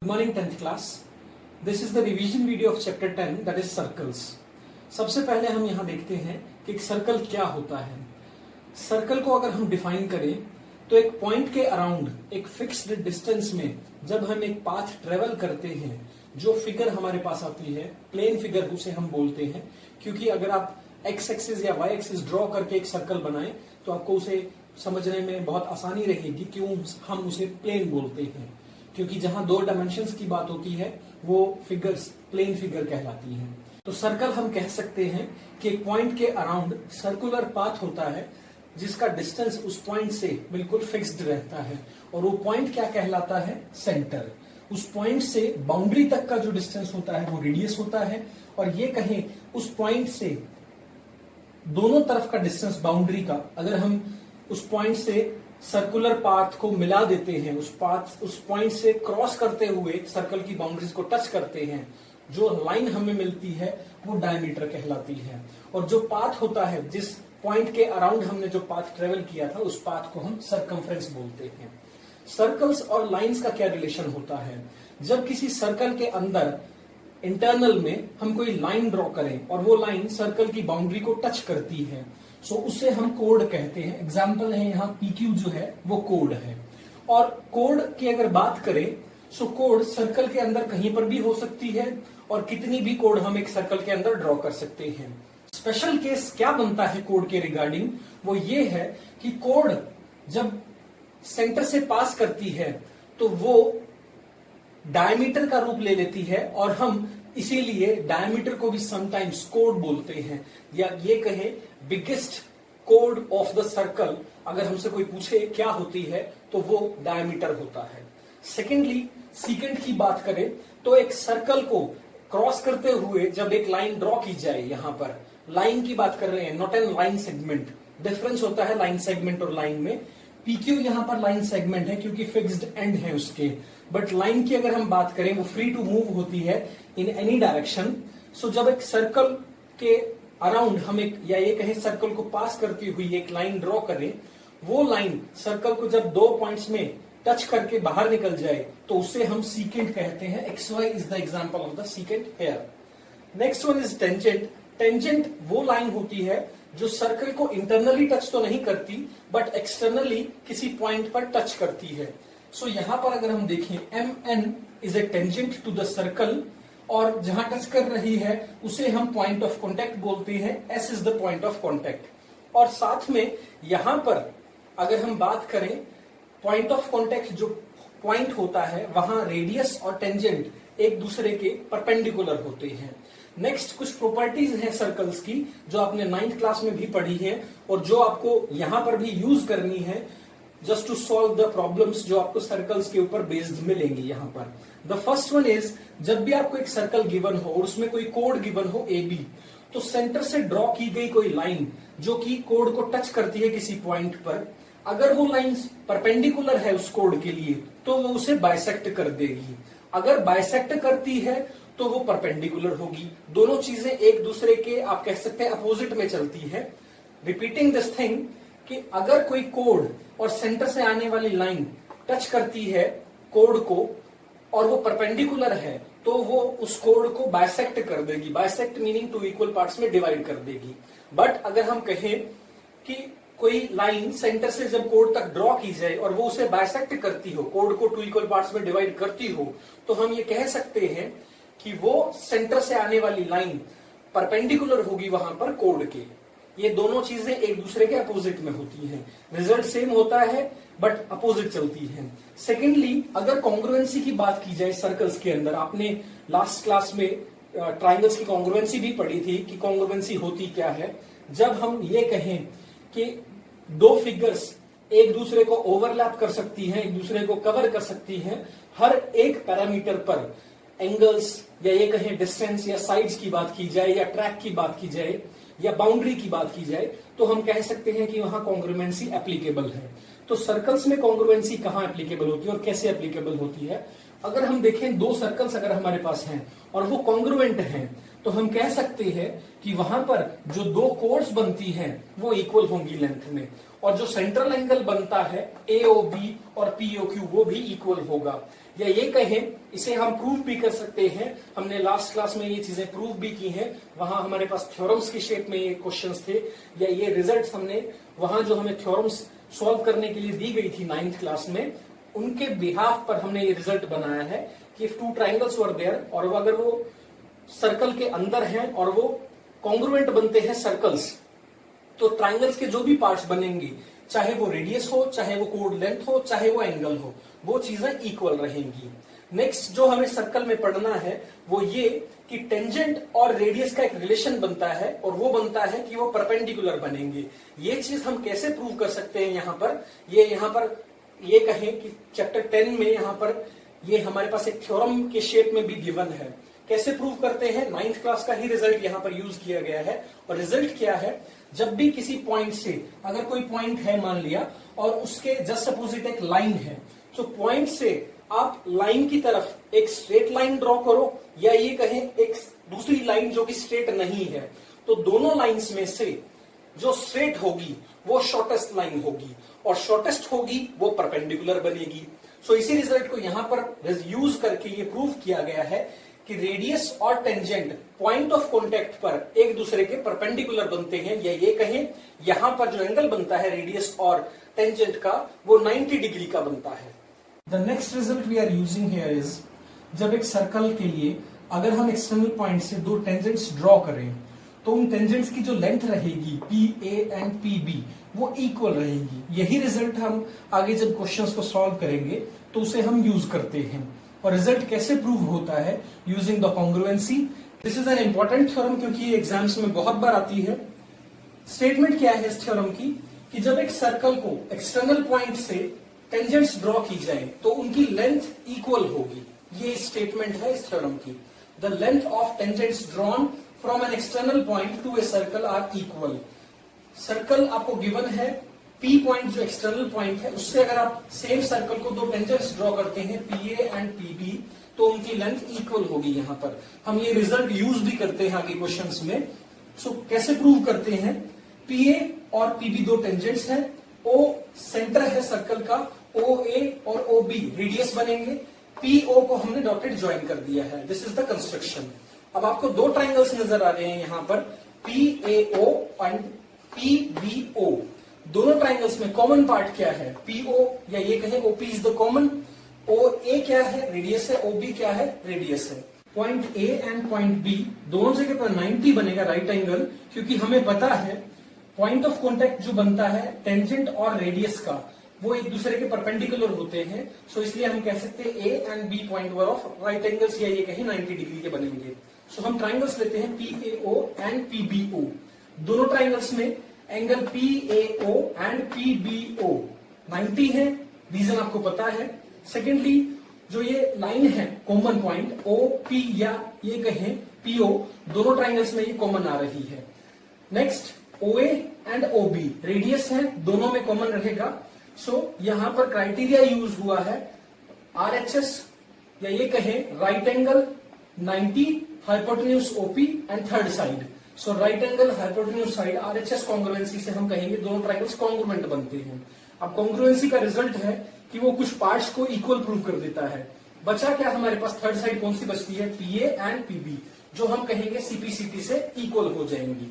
Good morning 10th class. This is the revision video of chapter 10 that is circles. सबसे पहले हम यहाँ देखते हैं कि एक सर्कल क्या होता है. सर्कल को अगर हम डिफाइन करें तो एक पॉइंट के अराउंड एक फिक्स्ड डिस्टेंस में जब हम एक पाथ ट्रेवल करते हैं, जो फिगर हमारे पास आती है प्लेन फिगर उसे हम बोलते हैं, क्योंकि अगर आप एक्स एक्सिस या वाई एक्सिस ड्रॉ करके एक सर्कल बनाएं तो आपको उसे समझने में बहुत आसानी रहेगी क्यों हम उसे प्लेन बोलते हैं, क्योंकि जहां दो डायमेंशंस की बात होती है वो फिगर्स प्लेन फिगर कहलाती हैं. तो सर्कल हम कह सकते हैं कि एक पॉइंट के अराउंड सर्कुलर पाथ होता है जिसका डिस्टेंस उस पॉइंट से बिल्कुल फिक्स्ड रहता है, और वो पॉइंट क्या कहलाता है? सेंटर. उस पॉइंट से बाउंड्री तक का जो डिस्टेंस होता है वो रेडियस होता है, और ये कहें उस पॉइंट से दोनों तरफ का डिस्टेंस बाउंड्री का, अगर हम उस पॉइंट से सर्कुलर पाथ को मिला देते हैं, उस पॉइंट से क्रॉस करते हुए सर्कल की बाउंड्रीज को टच करते हैं, जो लाइन हमें मिलती है वो डायमीटर कहलाती है. और जो पाथ होता है, जिस पॉइंट के अराउंड हमने जो पाथ ट्रेवल किया था, उस पाथ को हम सरकमफ्रेंस बोलते हैं. सर्कल्स और लाइंस का क्या रिलेशन होता है? जब किसी सर्कल के अंदर इंटरनल में हम कोई लाइन ड्रॉ करें और वो लाइन सर्कल की बाउंड्री को टच करती है, सो उसे हम कोड कहते हैं. एग्जाम्पल है यहाँ PQ जो है वो कोड है. और कोड की अगर बात करें सो कोड सर्कल के अंदर कहीं पर भी हो सकती है, और कितनी भी कोड हम एक सर्कल के अंदर ड्रॉ कर सकते हैं. स्पेशल केस क्या बनता है कोड के रिगार्डिंग? वो ये है कि कोड जब सेंटर से पास करती है तो वो डायमीटर का रूप ले लेती है, और हम इसीलिए डायमीटर को भी समटाइम्स कोड बोलते हैं, या ये कहें biggest code of the circle. अगर हमसे कोई पूछे क्या होती है तो वो डायमीटर होता है. सेकेंडली, सीकेंट की बात करें तो एक सर्कल को क्रॉस करते हुए जब एक लाइन ड्रॉ की जाए, यहां पर लाइन की बात कर रहे हैं, not an line segment. Difference होता है लाइन सेगमेंट और लाइन में. PQ यहां पर लाइन सेगमेंट है क्योंकि फिक्स्ड एंड है उसके, बट लाइन की अगर हम बात करें वो फ्री टू मूव होती है इन एनी डायरेक्शन. सो जब एक सर्कल के अराउंड हम एक, या ये कहें सर्कल को पास करती हुई एक लाइन ड्रॉ करें, वो लाइन सर्कल को जब दो पॉइंट्स में टच करके बाहर निकल जाए तो उसे हम सीकेंट कहते हैं. XY is the example of the secant here. Next one is tangent. Tangent वो लाइन होती है जो सर्कल को इंटरनली टच तो नहीं करती बट एक्सटर्नली किसी पॉइंट पर टच करती है. सो यहां पर अगर हम देखें MN is a tangent to the circle, और जहां टच कर रही है उसे हम पॉइंट ऑफ कॉन्टेक्ट बोलते हैं. S is the point of contact. और साथ में यहां पर अगर हम बात करें पॉइंट ऑफ कॉन्टेक्ट जो पॉइंट होता है, वहां रेडियस और टेंजेंट एक दूसरे के परपेंडिकुलर होते हैं. नेक्स्ट कुछ प्रॉपर्टीज हैं सर्कल्स की जो आपने 9th क्लास में भी पढ़ी है, और जो आपको यहां पर भी यूज करनी है just to solve the problems जो आपको सर्कल्स के ऊपर बेस्ड मिलेंगी यहां पर. द फर्स्ट वन इज, जब भी आपको एक सर्कल गिवन हो और उसमें कोई कोड गिवन हो AB, तो सेंटर से ड्रॉ की गई कोई लाइन जो कि कोड को टच करती है किसी पॉइंट पर, अगर वो लाइन परपेंडिकुलर है उस कोड के लिए तो वो उसे बाइसेक्ट कर देगी. अगर बाइसेक्ट करती है तो वो परपेंडिकुलर होगी. दोनों चीजें एक दूसरे के, आप कह सकते हैं, अपोजिट में चलती है. रिपीटिंग दिस थिंग कि अगर कोई कोड और सेंटर से आने वाली लाइन टच करती है कोड को और वो परपेंडिकुलर है तो वो उस कोड को बाइसेक्ट कर देगी. Bisect meaning two equal parts में डिवाइड कर देगी. बट अगर हम कहें कि कोई लाइन सेंटर से जब कोड तक ड्रॉ की जाए और वो उसे बाइसेक्ट करती हो, कोड को टू इक्वल पार्ट्स में डिवाइड करती हो, तो हम ये कह सकते हैं कि वो सेंटर से आने वाली लाइन परपेंडिकुलर होगी वहां पर कोड के. ये दोनों चीजें एक दूसरे के अपोजिट में होती हैं. रिजल्ट सेम होता है बट अपोजिट चलती है. सेकेंडली, अगर कॉन्ग्रुएंसी की बात की जाए सर्कल्स के अंदर, आपने लास्ट क्लास में ट्राइंगल्स की कॉन्ग्रुएंसी भी पढ़ी थी कि कॉन्ग्रुएंसी होती क्या है. जब हम ये कहें कि दो फिगर्स एक दूसरे को ओवरलैप कर सकती हैं, एक दूसरे को कवर कर सकती हैं, हर एक पैरामीटर पर एंगल्स, या ये कहें डिस्टेंस या साइड्स की बात की जाए, या ट्रैक की बात की जाए, या बाउंड्री की बात की जाए, तो हम कह सकते हैं कि वहां कॉन्ग्रुएंसी एप्लीकेबल है. तो सर्कल्स में कॉन्ग्रुएंसी कहां एप्लीकेबल होती है और कैसे एप्लीकेबल होती है? अगर हम देखें दो सर्कल्स अगर हमारे पास हैं और वो कॉन्ग्रुएंट हैं, तो हम कह सकते हैं कि वहां पर जो दो कोर्स बनती हैं वो इक्वल होंगी लेंथ में, और जो सेंट्रल एंगल बनता है AOB और POQ वो भी इक्वल होगा। या ये कहें, इसे हम प्रूव भी कर सकते हैं, हमने लास्ट क्लास में ये चीजें प्रूव भी की हैं, वहां हमारे पास थ्योरम्स की शेप में ये क्वेश्चंस थे, या ये रिजल्ट्स हमने वहां जो हमें थ्योरम्स सॉल्व करने के लिए दी गई थी 9th क्लास में, उनके बिहाफ पर हमने ये रिजल्ट बनाया है कि if two triangles were there, और अगर वो सर्कल के अंदर हैं और वो कॉन्ग्रुएंट बनते हैं सर्कल्स, तो ट्राइंगल्स के जो भी पार्ट्स बनेंगे, चाहे वो रेडियस हो, चाहे वो कोड लेंथ हो, चाहे वो एंगल हो, वो चीजें इक्वल रहेंगी। नेक्स्ट जो हमें सर्कल में पढ़ना है वो ये कि टेंजेंट और रेडियस का एक रिलेशन बनता है, और वो बनता है कि वो परपेंडिकुलर बनेंगे। ये चीज हम कैसे प्रूव कर सकते हैं? यहाँ पर ये कहें कि चैप्टर 10 में यहाँ पर ये हमारे पास एक थ्योरम के शेप में भी गिवन है। कैसे प्रूव करते हैं? 9th क्लास का ही रिजल्ट यहाँ पर यूज किया गया है। और रिजल्ट क्या है? जब भी किसी पॉइंट से, अगर कोई पॉइंट है मान लिया और उसके जस्ट अपोजिट एक लाइन है, तो पॉइंट से आप लाइन की तरफ एक स्ट्रेट लाइन ड्रॉ करो, या ये कहें एक दूसरी लाइन जो कि स्ट्रेट नहीं है, तो दोनों लाइंस में से जो स्ट्रेट होगी वो शॉर्टेस्ट लाइन होगी, और शॉर्टेस्ट होगी वो परपेंडिकुलर बनेगी। सो इसी रिजल्ट को यहां पर यूज करके ये प्रूव किया गया है कि रेडियस और टेंजेंट पॉइंट ऑफ कॉन्टेक्ट पर एक दूसरे के परपेंडिकुलर बनते हैं, या ये कहें यहां पर जो एंगल बनता है रेडियस और टेंजेंट का वो 90 डिग्री का बनता है। The next result we are using here is, जब एक सर्कल के लिए अगर हम एक्सटर्नल पॉइंट से दो टेंजेंट्स ड्रॉ करें, तो उन टेंजेंट्स की जो लेंथ रहेगी PA एंड PB वो इक्वल रहेगी। यही रिजल्ट हम आगे जब क्वेश्चंस को सॉल्व करेंगे तो उसे हम यूज करते हैं। और रिजल्ट कैसे प्रूव होता है? Using the congruency. This is an important theorem क्योंकि ये एग्जाम्स में बहुत बार आती है। स्टेटमेंट क्या है इस थ्योरम की कि जब एक सर्कल को एक्सटर्नल पॉइंट से टेंजेंट्स ड्रॉ की जाए तो उनकी लेंथ इक्वल होगी। ये स्टेटमेंट है इस थ्योरम की। The length of tangents drawn from an external point to a circle are equal. Circle आपको गिवन है, P पॉइंट जो एक्सटर्नल पॉइंट है उससे अगर आप सेम सर्कल को दो टेंजेंट्स ड्रॉ करते हैं PA एंड PB, तो उनकी लेंथ इक्वल होगी। यहां पर हम ये रिजल्ट यूज भी करते हैं आगे क्वेश्चंस में। सो कैसे प्रूव करते हैं? PA और PB दो टेंजेंट्स हैं, O सेंटर है सर्कल का, OA और OB रेडियस बनेंगे, PO को हमने डॉटेड ज्वाइन कर दिया है। This is the construction. अब आपको दो ट्राइंगल्स नजर आ रहे हैं यहाँ पर, PAO एंड PBO। दोनों ट्राइंगल्स में कॉमन पार्ट क्या है? PO, या ये कहें OP is the common. OA क्या है? रेडियस है। OB क्या है? रेडियस है। Point A and point B दोनों जगह पर 90 बनेगा राइट एंगल, क्योंकि हमें पता है पॉइंट ऑफ कॉन्टेक्ट जो बनता है टेंजेंट और रेडियस का वो एक दूसरे के परपेंडिकुलर होते हैं। सो इसलिए हम कह सकते हैं A and B point were of right angles, या ये कहें 90 डिग्री के बनेंगे। सो हम ट्राइंगल्स लेते हैं PAO एंड PBO। दोनों ट्राइंगल्स में एंगल PAO एंड PBO 90 है, रीजन आपको पता है। सेकेंडली जो ये लाइन है कॉमन पॉइंट OP या ये कहें PO, दोनों ट्राइंगल्स में ये कॉमन आ रही है। Next OA and OB radius है, दोनों में कॉमन रहेगा। सो यहां पर क्राइटेरिया यूज हुआ है RHS, या ये कहें right angle 90, hypotenuse OP and third side. So right angle hypotenuse side RHS congruency से हम कहेंगे दोनों ट्राइंगल्स कॉन्ग्रुएंट बनते हैं। अब कॉन्ग्रुएंसी का रिजल्ट है कि वो कुछ पार्ट्स को इक्वल प्रूव कर देता है। बचा क्या हमारे पास? थर्ड साइड कौन सी बचती है? PA एंड PB, जो हम कहेंगे CP/CT से इक्वल हो जाएंगी।